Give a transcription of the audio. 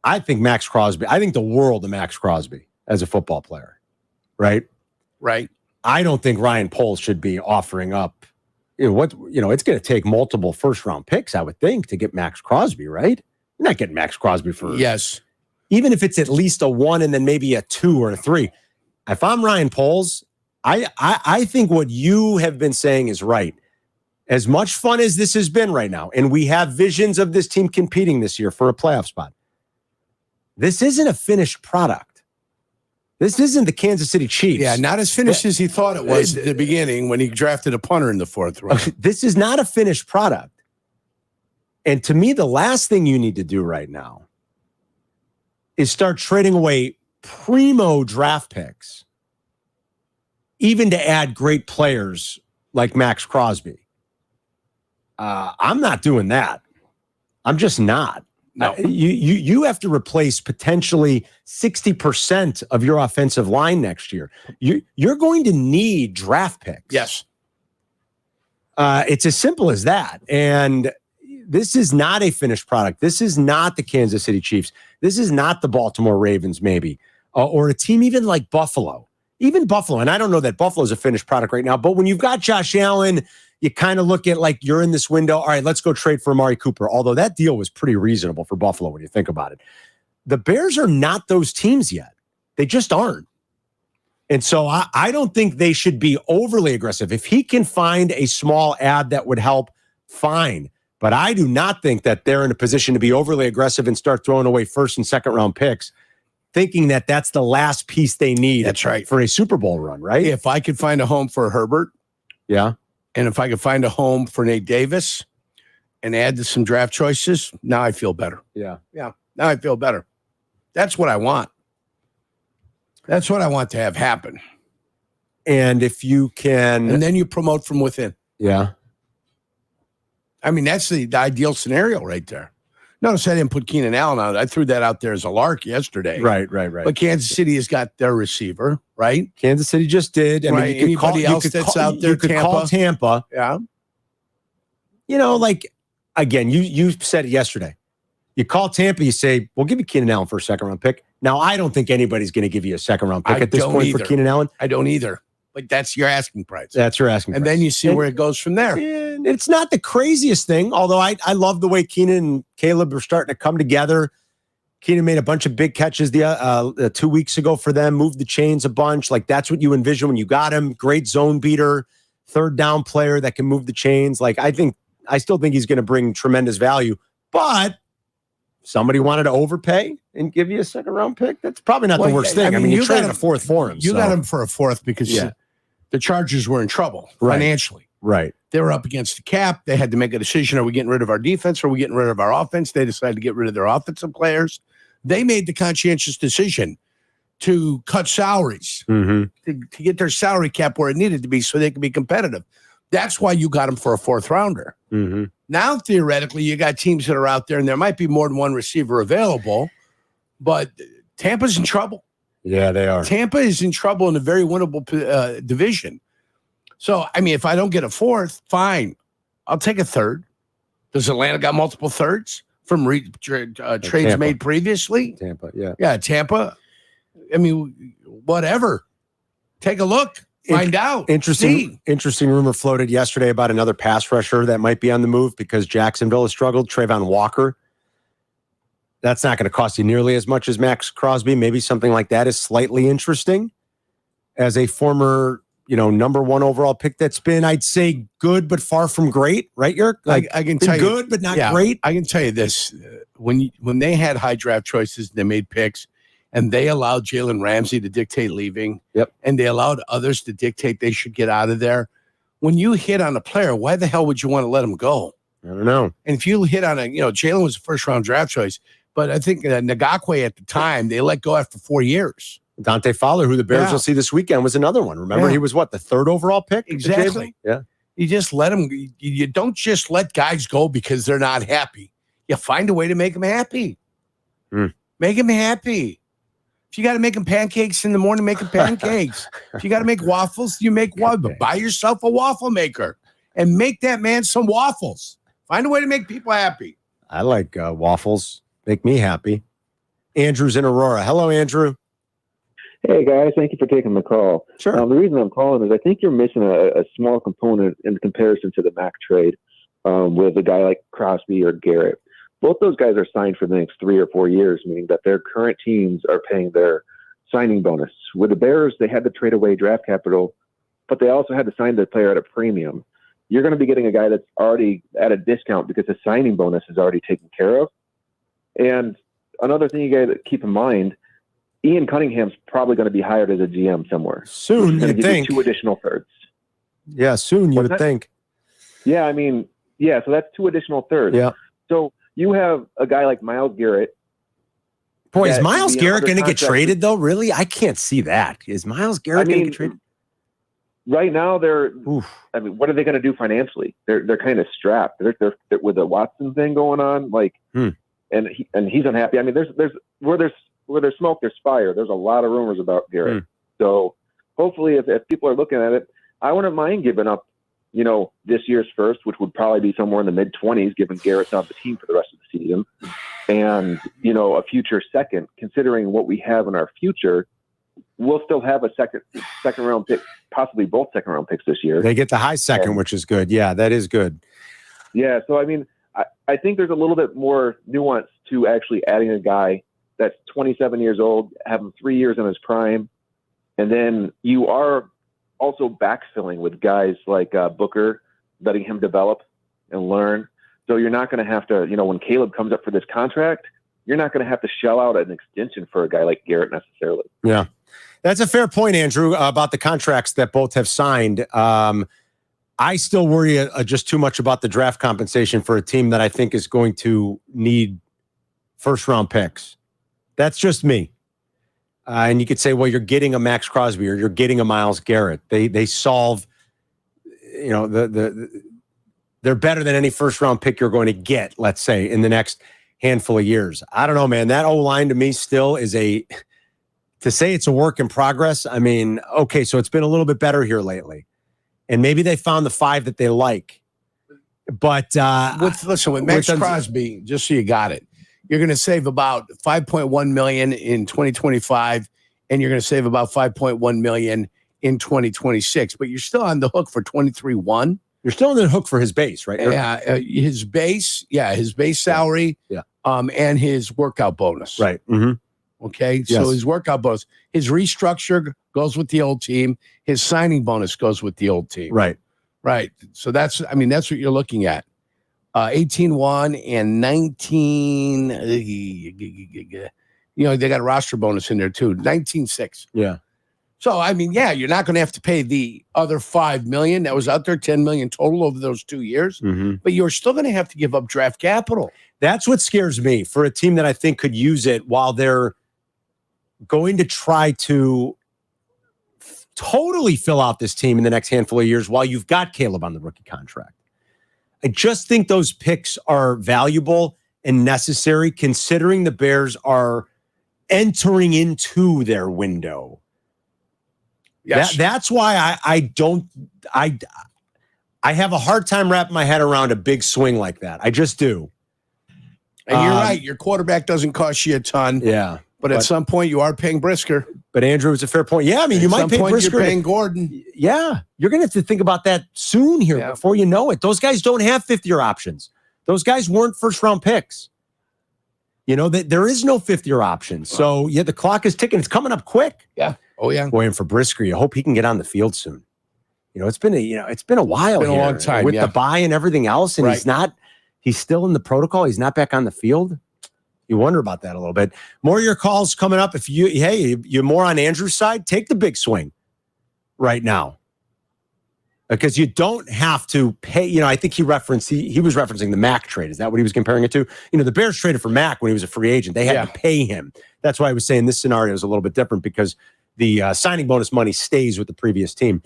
I think Max Crosby, I think the world of Max Crosby as a football player, right? Right. I don't think Ryan Poles should be offering up, it's going to take multiple first-round picks, I would think, to get Max Crosby, right? You're not getting Max Crosby for... Yes. Even if it's at least a 1 and then maybe a 2 or a 3. If I'm Ryan Poles, I think what you have been saying is right. As much fun as this has been right now, and we have visions of this team competing this year for a playoff spot, this isn't a finished product. This isn't the Kansas City Chiefs. Yeah, not as finished as he thought it was at the beginning when he drafted a punter in the 4th round. This is not a finished product. And to me, the last thing you need to do right now is start trading away primo draft picks, even to add great players like Max Crosby. I'm not doing that. I'm just not. No. You have to replace potentially 60% of your offensive line next year. You're going to need draft picks. Yes. It's as simple as that. And this is not a finished product. This is not the Kansas City Chiefs. This is not the Baltimore Ravens, maybe, or a team even like Buffalo. Even Buffalo, and I don't know that Buffalo's a finished product right now, but when you've got Josh Allen, you kind of look at like you're in this window. All right, let's go trade for Amari Cooper, although that deal was pretty reasonable for Buffalo when you think about it. The Bears are not those teams yet. They just aren't. And so I don't think they should be overly aggressive. If he can find a small ad that would help, fine. But I do not think that they're in a position to be overly aggressive and start throwing away 1st and 2nd round picks, thinking that that's the last piece they need. That's right. For a Super Bowl run, right? If I could find a home for Herbert. Yeah. And if I could find a home for Nate Davis and add to some draft choices, now I feel better. Yeah. Yeah. Now I feel better. That's what I want. That's what I want to have happen. And if you can... And then you promote from within. Yeah. I mean, that's the ideal scenario right there. Notice I didn't put Keenan Allen out. I threw that out there as a lark yesterday. Right. But Kansas City has got their receiver, right? Kansas City just did. I mean, you could anybody else that's out there, you could call Tampa. Yeah. Again, you said it yesterday. You call Tampa, you say, we'll give you Keenan Allen for a 2nd round pick. Now, I don't think anybody's going to give you a 2nd round pick at this point for Keenan Allen. I don't either. But that's your asking price. That's your asking price. And then you see where it goes from there. And it's not the craziest thing, although I love the way Keenan and Caleb are starting to come together. Keenan made a bunch of big catches 2 weeks ago for them, moved the chains a bunch. Like, that's what you envision when you got him. Great zone beater, 3rd down player that can move the chains. Like, I still think he's going to bring tremendous value. But somebody wanted to overpay and give you a 2nd round pick. That's probably not the worst thing. I mean, you traded a 4th for him. You got him for a 4th because the Chargers were in trouble financially. Right. They were up against the cap. They had to make a decision. Are we getting rid of our defense? Or are we getting rid of our offense? They decided to get rid of their offensive players. They made the conscientious decision to cut salaries, to get their salary cap where it needed to be so they could be competitive. That's why you got them for a 4th rounder. Now, theoretically, you got teams that are out there, and there might be more than one receiver available, but Tampa's in trouble. Yeah, they are. Tampa is in trouble in a very winnable division. So, I mean, if I don't get a 4th, fine. I'll take a 3rd. Does Atlanta got multiple 3rds from trades made previously? Tampa, yeah. Yeah, Tampa. I mean, whatever. Take a look. Find out. Interesting rumor floated yesterday about another pass rusher that might be on the move because Jacksonville has struggled. Trayvon Walker. That's not going to cost you nearly as much as Max Crosby. Maybe something like that is slightly interesting. As a former, number 1 overall pick, that's been, I'd say, good but far from great, right, Yerk? Like, I can tell you, good but not great. I can tell you this: when they had high draft choices, they made picks, and they allowed Jalen Ramsey to dictate leaving. Yep. And they allowed others to dictate they should get out of there. When you hit on a player, why the hell would you want to let him go? I don't know. And if you hit on Jalen was a 1st round draft choice, but I think Ngakwe at the time, they let go after 4 years. Dante Fowler, who the Bears will see this weekend, was another one. Remember, he was the 3rd overall pick? Exactly. Yeah. You just let them. You don't just let guys go because they're not happy. You find a way to make them happy. Make them happy. If you got to make them pancakes in the morning, make them pancakes. If you got to make waffles, you make waffles. But buy yourself a waffle maker and make that man some waffles. Find a way to make people happy. I like waffles. Make me happy. Andrew's in Aurora. Hello, Andrew. Hey guys, thank you for taking the call. Sure. The reason I'm calling is I think you're missing a small component in comparison to the Mac trade with a guy like Crosby or Garrett. Both those guys are signed for the next 3 or 4 years, meaning that their current teams are paying their signing bonus. With the Bears, they had to trade away draft capital, but they also had to sign the player at a premium. You're going to be getting a guy that's already at a discount because his signing bonus is already taken care of. And another thing you got to keep in mind, Ian Cunningham's probably going to be hired as a GM somewhere. Soon, you'd think. 2 additional thirds. Yeah, soon you would think. Yeah, I mean, yeah, so that's 2 additional thirds. Yeah. So you have a guy like Myles Garrett. Boy, is Myles Garrett going to get traded, though? Really? I can't see that. Is Myles Garrett going to get traded? Right now, I mean, what are they going to do financially? They're kind of strapped. They're with the Watson thing going on, and he's unhappy. I mean, there's where there's smoke, there's fire. There's a lot of rumors about Garrett. So hopefully, if people are looking at it, I wouldn't mind giving up, this year's first, which would probably be somewhere in the mid-20s, given Garrett's on the team for the rest of the season, and a future second. Considering what we have in our future, we'll still have a second round pick, possibly both second round picks this year. They get the high second, which is good. Yeah, that is good. Yeah, so I mean, I think there's a little bit more nuance to actually adding a guy that's 27 years old, having 3 years in his prime, and then you are also backfilling with guys like Booker, letting him develop and learn. So you're not going to have to, when Caleb comes up for this contract, you're not going to have to shell out an extension for a guy like Garrett necessarily. Yeah, that's a fair point, Andrew, about the contracts that both have signed. I still worry just too much about the draft compensation for a team that I think is going to need first-round picks. That's just me. And you could say, well, you're getting a Max Crosby or you're getting a Myles Garrett. They solve, they're better than any first-round pick you're going to get, let's say, in the next handful of years. I don't know, man. That O-line to me still is to say it's a work in progress. I mean, okay, so it's been a little bit better here lately. And maybe they found the 5 that they like. But with Max Crosby, just so you got it, you're going to save about $5.1 million in 2025, and you're going to save about $5.1 million in 2026. But you're still on the hook for 23-1. You're still on the hook for his base, right? Yeah, his base salary, and his workout bonus. Right. Mm-hmm. Okay, yes. So his workout bonus, his restructure goes with the old team. His signing bonus goes with the old team. Right. So that's what you're looking at. 18-1 and 19. They got a roster bonus in there too. 19-6. Yeah. So I mean, yeah, you're not going to have to pay the other $5 million that was out there, $10 million total over those 2 years. Mm-hmm. But you're still going to have to give up draft capital. That's what scares me for a team that I think could use it while they're going to try to totally fill out this team in the next handful of years while you've got Caleb on the rookie contract. I just think those picks are valuable and necessary considering the Bears are entering into their window. Yes. That's why I have a hard time wrapping my head around a big swing like that. I just do. And you're right. Your quarterback doesn't cost you a ton. Yeah. But at some point, you are paying Brisker. But Andrew, it's a fair point. Yeah, I mean, you might pay Brisker. You're paying Gordon. Yeah, you're going to have to think about that soon here before you know it. Those guys don't have fifth-year options. Those guys weren't first-round picks. There is no fifth-year option. So, yeah, the clock is ticking. It's coming up quick. Yeah. Oh, yeah. Boy, and for Brisker, you hope he can get on the field soon. It's been a while. It's been a long time with the bye and everything else, and right. He's still in the protocol. He's not back on the field. You wonder about that a little bit. More of your calls coming up. If you're more on Andrew's side, take the big swing right now. Because you don't have to pay. I think he was referencing the Mac trade. Is that what he was comparing it to? The Bears traded for Mac when he was a free agent. They had to pay him. That's why I was saying this scenario is a little bit different because the signing bonus money stays with the previous team.